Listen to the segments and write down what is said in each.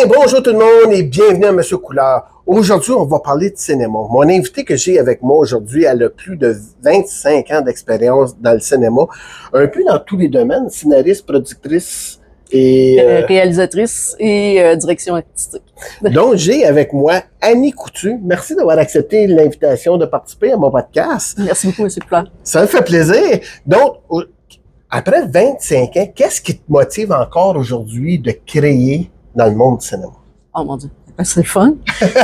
Bonjour tout le monde et bienvenue à Monsieur Coulard. Aujourd'hui, on va parler de cinéma. Mon invité que j'ai avec moi aujourd'hui, elle a plus de 25 ans d'expérience dans le cinéma, un peu dans tous les domaines, scénariste, productrice et... réalisatrice et direction artistique. Donc, j'ai avec moi Annie Coutu. Merci d'avoir accepté l'invitation de participer à mon podcast. Merci beaucoup, M. Coulard. Ça me fait plaisir. Donc, après 25 ans, qu'est-ce qui te motive encore aujourd'hui de créer dans le monde du cinéma? Oh mon Dieu, c'est le fun.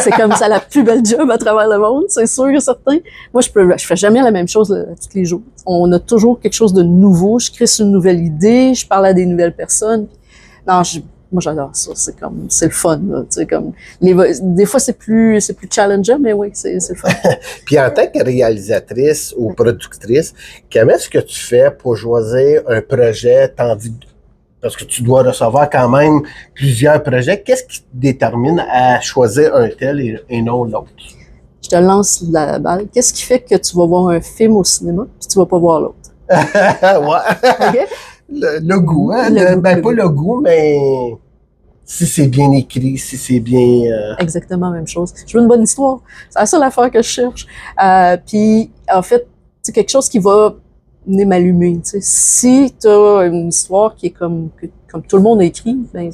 C'est comme ça la plus belle job à travers le monde, c'est sûr et certain. Moi, je fais jamais la même chose tous les jours. On a toujours quelque chose de nouveau. Je crée une nouvelle idée, je parle à des nouvelles personnes. Non, moi j'adore ça. C'est le fun. Là. Comme des fois c'est plus challengeant, mais oui, c'est le fun. Puis en tant que réalisatrice ou productrice, comment est-ce que tu fais pour choisir un projet, parce que tu dois recevoir quand même plusieurs projets. Qu'est-ce qui te détermine à choisir un tel et non l'autre? Je te lance la balle. Qu'est-ce qui fait que tu vas voir un film au cinéma puis tu vas pas voir l'autre? Ouais. Okay? Le goût, hein? Pas le goût, mais si c'est bien écrit, si c'est bien... Exactement la même chose. Je veux une bonne histoire. C'est la seule affaire que je cherche. Puis, en fait, c'est quelque chose qui va venir m'allumer. Si tu as une histoire qui est comme tout le monde a écrit, ben,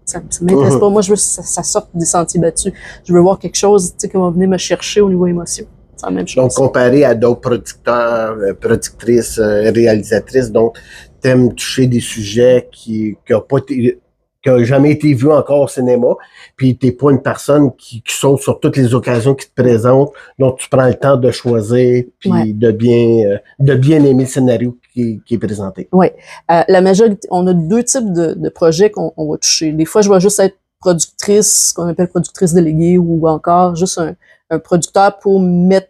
ça m'intéresse pas. Moi, je veux que ça sorte des sentiers battus. Je veux voir quelque chose qui va venir me chercher au niveau émotion. C'est la même chose. Donc, comparé à d'autres producteurs, productrices, réalisatrices, donc, t'aimes toucher des sujets qui n'ont jamais été vus encore au cinéma, puis t'es pas une personne qui saute sur toutes les occasions qui te présentent, donc tu prends le temps de choisir, puis de bien aimer le scénario qui est présenté. Oui. La majorité, on a deux types de projets qu'on va toucher. Des fois, je vais juste être productrice, ce qu'on appelle productrice déléguée, ou encore juste un producteur pour mettre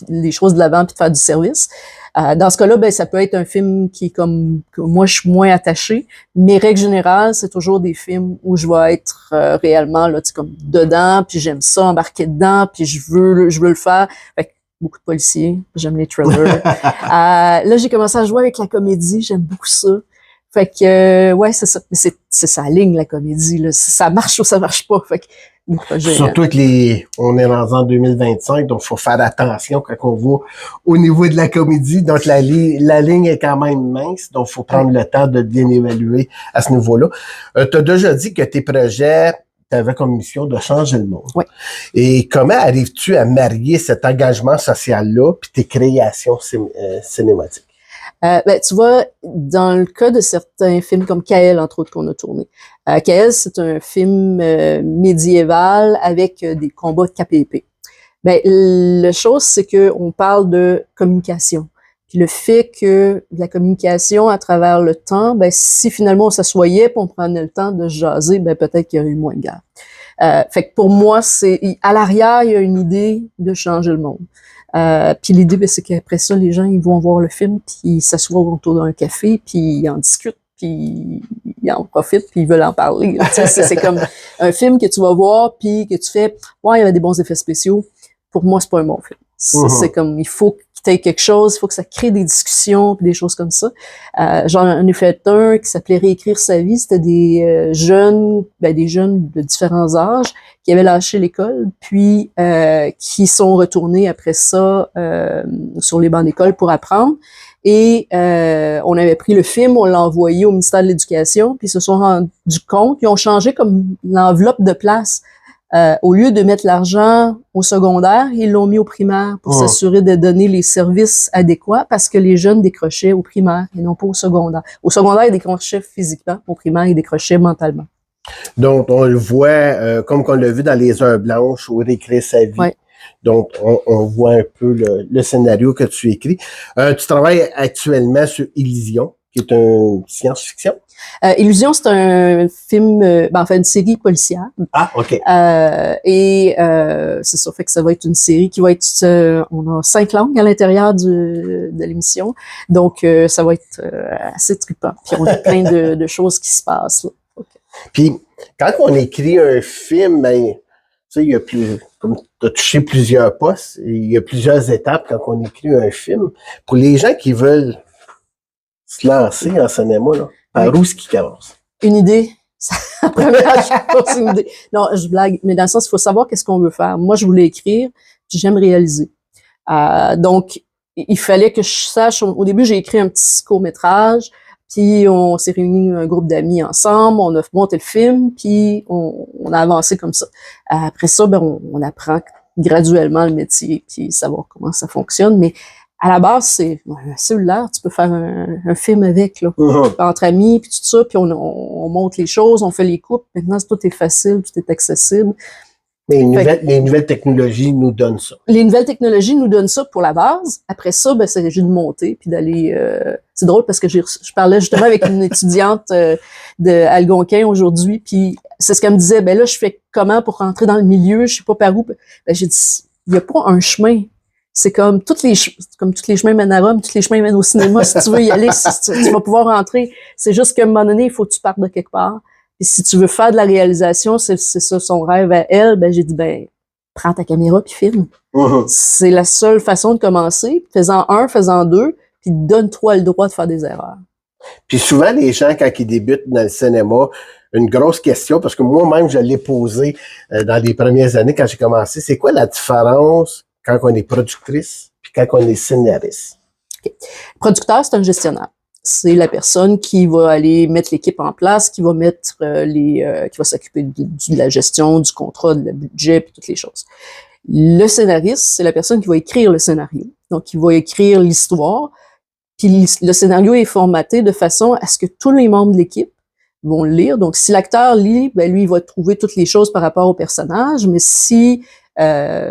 les choses de l'avant puis de faire du service. Dans ce cas-là, ben ça peut être un film qui est comme que moi je suis moins attachée, mais règle générale, c'est toujours des films où je vais être réellement là, tu sais, comme dedans, puis j'aime ça embarquer dedans, puis je veux le faire. Fait que beaucoup de policiers, j'aime les thrillers. Là, j'ai commencé à jouer avec la comédie, j'aime beaucoup ça. Fait que ouais, c'est ça, mais c'est sa ligne la comédie là, ça marche ou ça marche pas. Fait que surtout que on est en 2025, donc il faut faire attention quand on voit au niveau de la comédie. Donc la ligne est quand même mince, donc il faut prendre le temps de bien évaluer à ce niveau-là. Tu as déjà dit que tes projets, tu avais comme mission de changer le monde. Oui. Et comment arrives-tu à marier cet engagement social-là puis tes créations cinématiques? Ben, tu vois, dans le cas de certains films comme Kael, entre autres, qu'on a tourné. Kael, c'est un film médiéval avec des combats de cap et épée. Ben, la chose, c'est que on parle de communication. Puis le fait que la communication à travers le temps, ben, si finalement on s'assoyait puis on prenait le temps de jaser, ben, peut-être qu'il y aurait eu moins de guerre. Fait que pour moi, à l'arrière, il y a une idée de changer le monde. Puis l'idée, ben, c'est qu'après ça, les gens, ils vont voir le film, puis ils s'assoient autour d'un café, puis ils en discutent, puis ils en profitent, puis ils veulent en parler. C'est comme un film que tu vas voir, puis que tu fais, ouais, il y avait des bons effets spéciaux. Pour moi, c'est pas un bon film. C'est comme, il faut que tu aies quelque chose, il faut que ça crée des discussions, puis des choses comme ça. J'en ai fait un qui s'appelait Réécrire sa vie. C'était des jeunes de différents âges qui avaient lâché l'école, puis qui sont retournés après ça sur les bancs d'école pour apprendre. Et on avait pris le film, on l'a envoyé au ministère de l'Éducation, puis ils se sont rendus compte, ils ont changé comme l'enveloppe de place. Au lieu de mettre l'argent au secondaire, ils l'ont mis au primaire pour s'assurer de donner les services adéquats parce que les jeunes décrochaient au primaire et non pas au secondaire. Au secondaire, ils décrochaient physiquement. Au primaire, ils décrochaient mentalement. Donc, on le voit, comme on l'a vu dans Les Heures Blanches ou Réécrire sa vie. Ouais. Donc, on voit un peu le scénario que tu écris. Tu travailles actuellement sur Illusion, qui est une science-fiction. Illusion, c'est un film, enfin une série policière. Ah, OK. C'est ça, fait que ça va être une série qui va être, on a 5 langues à l'intérieur de l'émission, donc ça va être assez trippant. Puis on a plein de choses qui se passent là. Okay. Puis quand on écrit un film, ben, tu sais, il y a comme tu as touché plusieurs postes, il y a plusieurs étapes quand on écrit un film. Pour les gens qui veulent se lancer en cinéma, là, par où est-ce qu'ils commencent? Une idée. La première chose, c'est une idée. Non, je blague, mais dans le sens, il faut savoir qu'est-ce qu'on veut faire. Moi, je voulais écrire, puis j'aime réaliser. Donc, il fallait que je sache. Au début, j'ai écrit un petit court-métrage, puis on s'est réunis un groupe d'amis ensemble, on a monté le film, puis on a avancé comme ça. Après ça, ben, on apprend graduellement le métier, puis savoir comment ça fonctionne. Mais à la base, c'est un cellulaire, tu peux faire un film avec, là, entre amis, puis tout ça, puis on monte les choses, on fait les coupes. Maintenant, tout est facile, tout est accessible. Mais les nouvelles technologies nous donnent ça. Les nouvelles technologies nous donnent ça pour la base. Après ça, ben, c'est juste de monter puis d'aller. C'est drôle parce que je parlais justement avec une étudiante de Algonquin aujourd'hui, puis c'est ce qu'elle me disait. Ben là, je fais comment pour rentrer dans le milieu, je sais pas par où. Ben, j'ai dit, il y a pas un chemin. C'est comme tous les chemins mènent à Rome, tous les chemins mènent au cinéma. Si tu veux y aller, tu vas pouvoir rentrer. C'est juste qu'à un moment donné, il faut que tu partes de quelque part. Et si tu veux faire de la réalisation, c'est ça son rêve à elle, ben j'ai dit, ben, prends ta caméra puis filme. C'est la seule façon de commencer. Faisant deux, puis donne-toi le droit de faire des erreurs. Puis souvent, les gens, quand ils débutent dans le cinéma, une grosse question, parce que moi-même, je l'ai posée dans les premières années quand j'ai commencé, c'est quoi la différence quand on est productrice puis quand on est scénariste? Okay. Producteur, c'est un gestionnaire. C'est la personne qui va aller mettre l'équipe en place, qui va mettre qui va s'occuper de la gestion, du contrat, du budget, puis toutes les choses. Le scénariste, c'est la personne qui va écrire le scénario. Donc, il va écrire l'histoire. Puis le scénario est formaté de façon à ce que tous les membres de l'équipe vont le lire. Donc, si l'acteur lit, ben lui, il va trouver toutes les choses par rapport au personnage. Mais si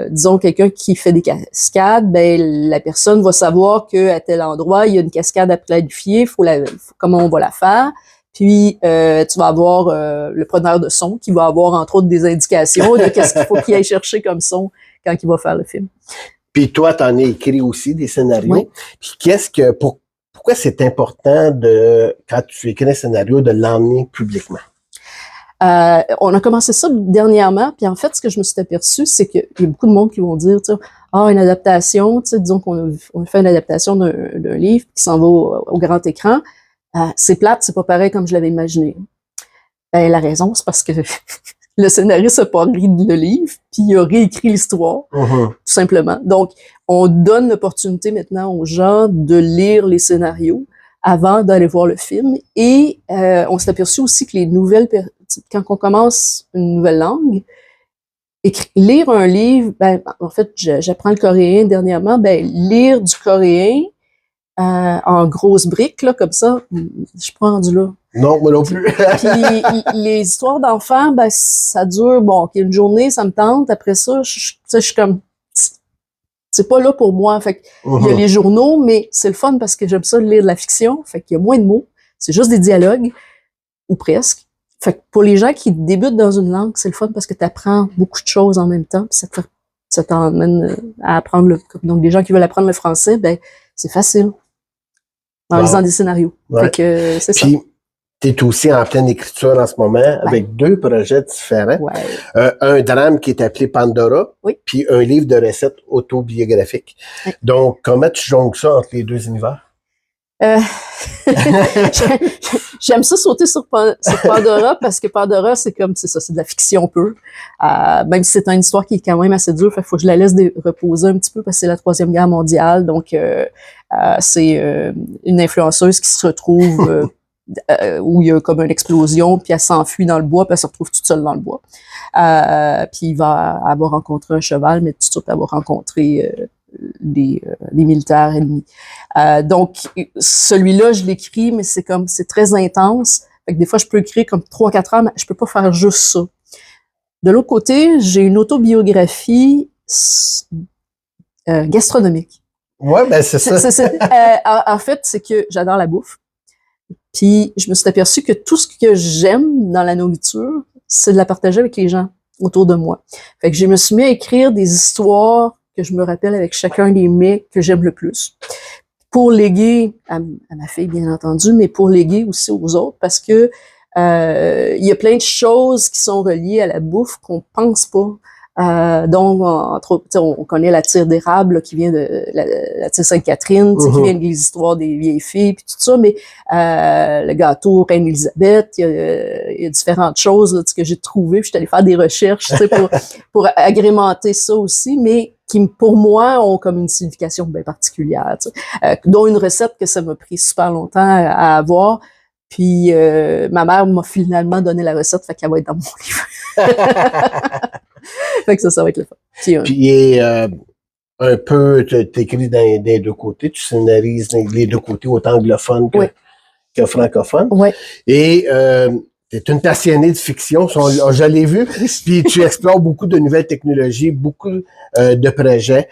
disons quelqu'un qui fait des cascades, ben la personne va savoir que à tel endroit il y a une cascade à planifier, comment on va la faire. Puis tu vas avoir le preneur de son qui va avoir entre autres des indications de qu'est-ce qu'il faut qu'il aille chercher comme son quand il va faire le film. Puis toi, t'en as écrit aussi des scénarios. Oui. Puis pourquoi c'est important quand tu écris un scénario, de l'emmener publiquement? On a commencé ça dernièrement, puis en fait, ce que je me suis aperçu, c'est qu'il y a beaucoup de monde qui vont dire, une adaptation, disons qu'on a fait une adaptation d'un livre qui s'en va au grand écran, c'est plate, c'est pas pareil comme je l'avais imaginé. Ben, la raison, c'est parce que le scénariste a pas écrit le livre, puis il a réécrit l'histoire, tout simplement. Donc, on donne l'opportunité maintenant aux gens de lire les scénarios avant d'aller voir le film, et on s'est aperçu aussi que les nouvelles quand on commence une nouvelle langue, lire un livre, ben, en fait, j'apprends le coréen dernièrement, ben, lire du coréen en grosses briques, là, comme ça, je suis pas rendue là. Non, moi non plus. Puis les histoires d'enfants, ben, ça dure, une journée, ça me tente, après ça, je suis comme, c'est pas là pour moi. Fait que, il y a les journaux, mais c'est le fun parce que j'aime ça lire de la fiction, fait qu'il y a moins de mots, c'est juste des dialogues, ou presque. Fait que pour les gens qui débutent dans une langue, c'est le fun parce que tu apprends beaucoup de choses en même temps, puis ça t'emmène à apprendre donc les gens qui veulent apprendre le français, ben c'est facile en lisant des scénarios. Ouais. Fait que c'est ça. Puis t'es aussi en pleine écriture en ce moment avec deux projets différents. Ouais. Un drame qui est appelé Pandora, puis un livre de recettes autobiographiques. Ouais. Donc, comment tu jongles ça entre les deux univers? J'aime ça sauter sur Pandora parce que Pandora, c'est de la fiction pure. Même si c'est une histoire qui est quand même assez dure, il faut que je la laisse reposer un petit peu parce que c'est la Troisième Guerre mondiale. Donc, c'est une influenceuse qui se retrouve où il y a comme une explosion, puis elle s'enfuit dans le bois, puis elle se retrouve toute seule dans le bois. Puis il va avoir rencontré un cheval, mais tout de suite avoir rencontré des militaires ennemis. Donc, celui-là, je l'écris, mais c'est très intense. Fait que des fois, je peux écrire comme 3-4 heures, mais je peux pas faire juste ça. De l'autre côté, j'ai une autobiographie gastronomique. Ouais, ben c'est ça. En fait, c'est que j'adore la bouffe. Puis, je me suis aperçue que tout ce que j'aime dans la nourriture, c'est de la partager avec les gens autour de moi. Fait que je me suis mis à écrire des histoires que je me rappelle avec chacun des mets que j'aime le plus. Pour léguer à ma fille, bien entendu, mais pour léguer aussi aux autres, parce que il y a plein de choses qui sont reliées à la bouffe qu'on pense pas. Donc, entre autres, on connaît la tire d'érable là, qui vient de la tire Sainte-Catherine, qui vient de l'histoire des vieilles filles, puis tout ça, mais le gâteau Reine-Élisabeth, il y a différentes choses là, que j'ai trouvées, puis je suis allée faire des recherches pour agrémenter ça aussi, mais qui, pour moi, ont comme une signification bien particulière, dont une recette que ça m'a pris super longtemps à avoir. Puis ma mère m'a finalement donné la recette, fait qu'elle va être dans mon livre. Fait que ça va être le fun. Puis un peu, t'écris des deux côtés, tu scénarises les deux côtés, autant anglophone que francophone. Oui. Et tu es une passionnée de fiction, je l'ai vu, puis tu explores beaucoup de nouvelles technologies, beaucoup de projets.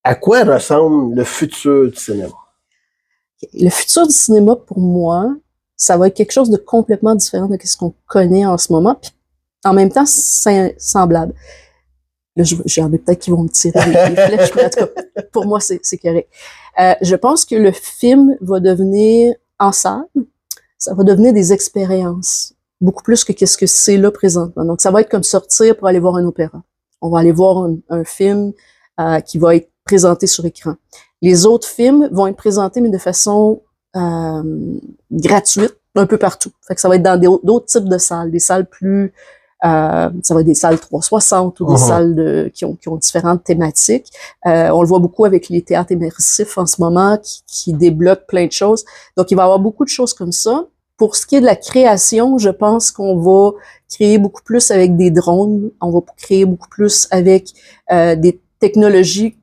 À quoi ressemble le futur du cinéma? Le futur du cinéma, pour moi, ça va être quelque chose de complètement différent de ce qu'on connaît en ce moment, puis en même temps, c'est semblable. Là, j'en ai peut-être qui vont me tirer des flèches, mais en tout cas, pour moi, c'est correct. Je pense que le film va devenir, en salle, ça va devenir des expériences, beaucoup plus que qu'est-ce que c'est là présentement. Donc, ça va être comme sortir pour aller voir un opéra. On va aller voir un film qui va être présenté sur écran. Les autres films vont être présentés, mais de façon gratuite, un peu partout. Fait que ça va être dans d'autres types de salles, des salles plus... ça va être des salles 360 ou des salles qui ont différentes thématiques. On le voit beaucoup avec les théâtres immersifs en ce moment qui débloquent plein de choses. Donc, il va y avoir beaucoup de choses comme ça. Pour ce qui est de la création, je pense qu'on va créer beaucoup plus avec des drones. On va créer beaucoup plus avec des technologies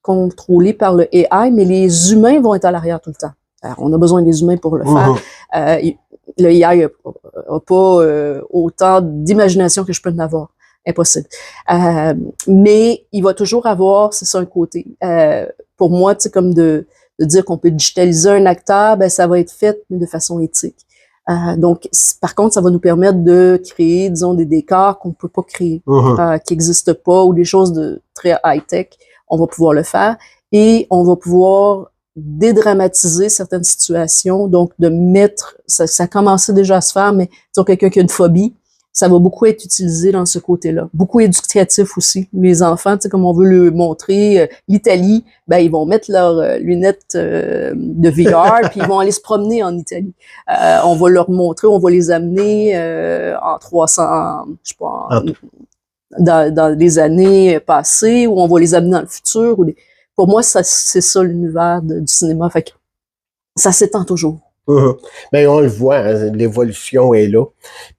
contrôlées par le AI, mais les humains vont être à l'arrière tout le temps. Alors, on a besoin des humains pour le faire. Le AI n'a pas autant d'imagination que je peux en avoir. Impossible. Mais il va toujours avoir, c'est ça un côté. Pour moi, tu sais, comme de dire qu'on peut digitaliser un acteur, ben ça va être fait de façon éthique. Donc, par contre, ça va nous permettre de créer, disons, des décors qu'on peut pas créer, qui existent pas, ou des choses de très high-tech. On va pouvoir le faire. Et on va pouvoir dédramatiser certaines situations, donc de mettre, ça commençait déjà à se faire, mais disons quelqu'un qui a une phobie, ça va beaucoup être utilisé dans ce côté-là. Beaucoup éducatif aussi. Les enfants, tu sais, comme on veut le montrer, l'Italie, ben ils vont mettre leurs lunettes de VR, puis ils vont aller se promener en Italie. On va leur montrer, on va les amener en 300, je sais pas, dans les années passées, ou on va les amener dans le futur, ou pour moi, c'est ça l'univers du cinéma. Fait que ça s'étend toujours. Ben, on le voit, hein, l'évolution est là.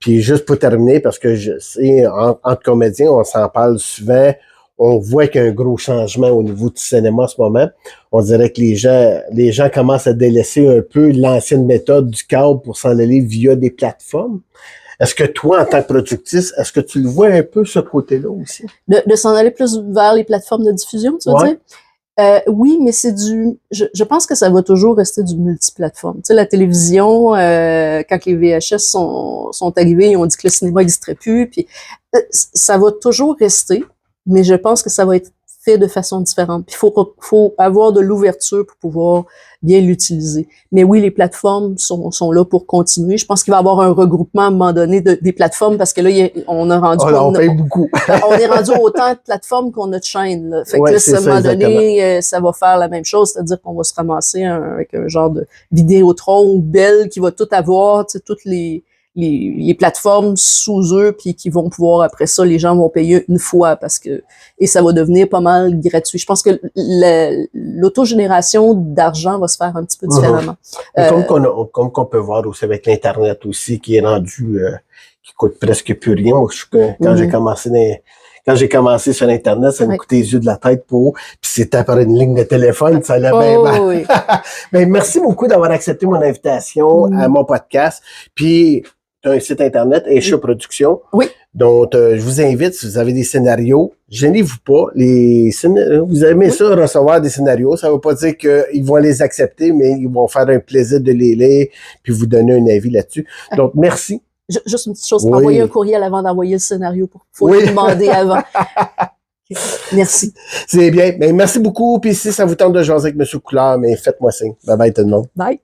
Puis juste pour terminer, parce que je sais, entre comédiens, on s'en parle souvent, on voit qu'il y a un gros changement au niveau du cinéma en ce moment. On dirait que les gens commencent à délaisser un peu l'ancienne méthode du câble pour s'en aller via des plateformes. Est-ce que toi, en tant que productrice, est-ce que tu le vois un peu ce côté-là aussi? De s'en aller plus vers les plateformes de diffusion, tu veux dire? Oui, mais c'est je pense que ça va toujours rester du multiplateforme. Tu sais, la télévision, quand les VHS sont arrivés, ils ont dit que le cinéma n'existerait plus, puis ça va toujours rester, mais je pense que ça va être fait de façon différente. Puis faut avoir de l'ouverture pour pouvoir bien l'utiliser. Mais oui, les plateformes sont là pour continuer. Je pense qu'il va y avoir un regroupement à un moment donné des plateformes, parce que là, on a rendu... on paye beaucoup. On est rendu autant de plateformes qu'on a de chaînes. Là. Fait que là, à un moment donné, ça va faire la même chose, c'est-à-dire qu'on va se ramasser avec un genre de Vidéotron ou Bell qui va tout avoir, tu sais, toutes les plateformes sous eux, puis qui vont pouvoir, après ça, les gens vont payer une fois et ça va devenir pas mal gratuit. Je pense que l'autogénération d'argent va se faire un petit peu différemment. Comme qu'on peut voir aussi avec l'Internet aussi, qui est rendu, qui coûte presque plus rien. Moi, quand j'ai commencé sur Internet, ça me coûtait les yeux de la tête puis c'était par une ligne de téléphone, ça allait bien mal. Oui. Ben, merci beaucoup d'avoir accepté mon invitation à mon podcast. Puis, tu as un site Internet, Aisha Productions. Oui. Donc, je vous invite, si vous avez des scénarios, gênez-vous pas. Vous aimez ça, recevoir des scénarios. Ça ne veut pas dire qu'ils vont les accepter, mais ils vont faire un plaisir de les lire puis vous donner un avis là-dessus. Donc, merci. Juste une petite chose, envoyer un courriel avant d'envoyer le scénario. Faut le demander avant. Merci. C'est bien. Mais merci beaucoup. Puis si ça vous tente de jaser avec M. Coulard, mais faites-moi signe. Bye bye tout le monde. Bye.